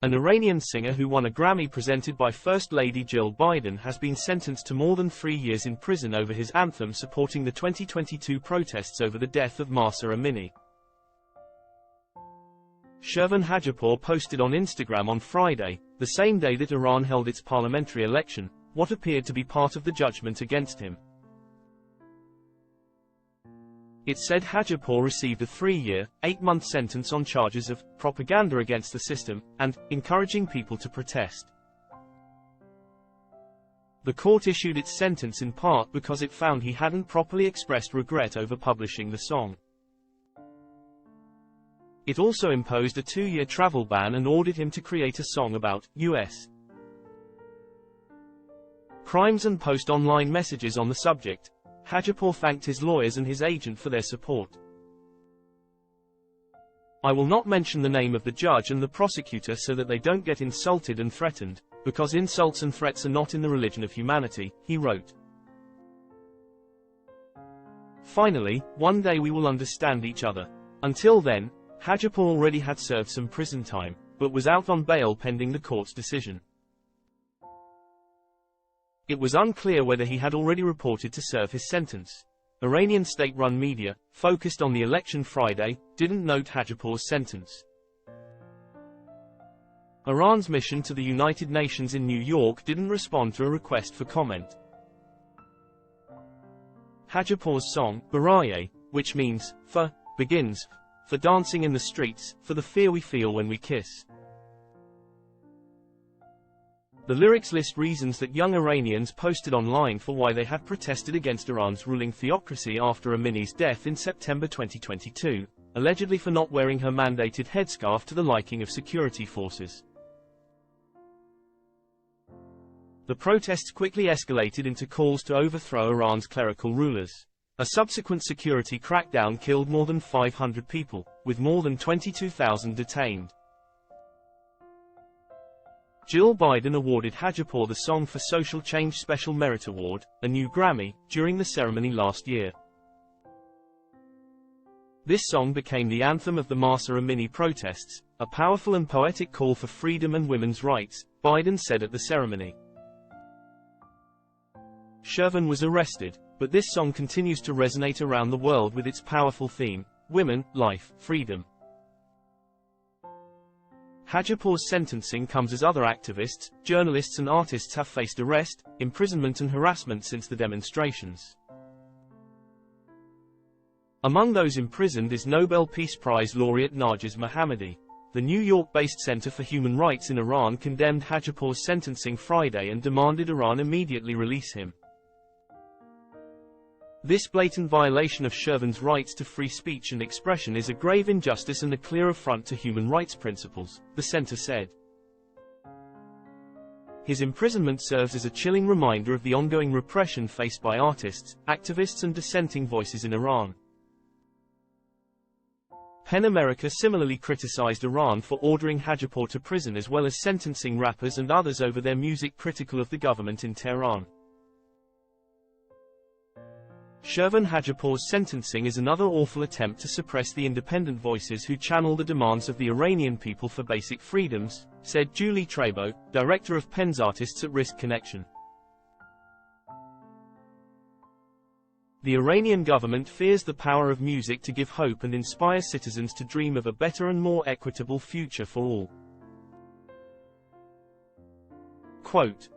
An Iranian singer who won a Grammy presented by First Lady Jill Biden has been sentenced to more than 3 years in prison over his anthem supporting the 2022 protests over the death of Mahsa Amini. Shervan Hajipour posted on Instagram on Friday, the same day that Iran held its parliamentary election, what appeared to be part of the judgment against him. It said Hajipour received a 3-year, 8-month sentence on charges of propaganda against the system and encouraging people to protest. The court issued its sentence in part because it found he hadn't properly expressed regret over publishing the song. It also imposed a 2-year travel ban and ordered him to create a song about U.S. crimes and post online messages on the subject. Hajipour thanked his lawyers and his agent for their support. "I will not mention the name of the judge and the prosecutor so that they don't get insulted and threatened, because insults and threats are not in the religion of humanity," he wrote. "Finally, one day we will understand each other. Until then," Hajipour already had served some prison time, but was out on bail pending the court's decision. It was unclear whether he had already reported to serve his sentence. Iranian state-run media, focused on the election Friday, didn't note Hajipour's sentence. Iran's mission to the United Nations in New York didn't respond to a request for comment. Hajipour's song, Baraye, which means, for, begins, for dancing in the streets, for the fear we feel when we kiss. The lyrics list reasons that young Iranians posted online for why they had protested against Iran's ruling theocracy after Amini's death in September 2022, allegedly for not wearing her mandated headscarf to the liking of security forces. The protests quickly escalated into calls to overthrow Iran's clerical rulers. A subsequent security crackdown killed more than 500 people, with more than 22,000 detained. Jill Biden awarded Hajipour the Song for Social Change Special Merit Award, a new Grammy, during the ceremony last year. This song became the anthem of the Mahsa Amini protests, a powerful and poetic call for freedom and women's rights, Biden said at the ceremony. Shervan was arrested, but this song continues to resonate around the world with its powerful theme, women, life, freedom. Hajipour's sentencing comes as other activists, journalists and artists have faced arrest, imprisonment and harassment since the demonstrations. Among those imprisoned is Nobel Peace Prize laureate Narges Mohammadi. The New York-based Center for Human Rights in Iran condemned Hajipour's sentencing Friday and demanded Iran immediately release him. This blatant violation of Shervan's rights to free speech and expression is a grave injustice and a clear affront to human rights principles, the center said. His imprisonment serves as a chilling reminder of the ongoing repression faced by artists, activists and dissenting voices in Iran. PEN America similarly criticized Iran for ordering Hajipour to prison as well as sentencing rappers and others over their music critical of the government in Tehran. Shervan Hajipour's sentencing is another awful attempt to suppress the independent voices who channel the demands of the Iranian people for basic freedoms, said Julie Trabo, director of PEN's Artists at Risk Connection. The Iranian government fears the power of music to give hope and inspire citizens to dream of a better and more equitable future for all. Quote,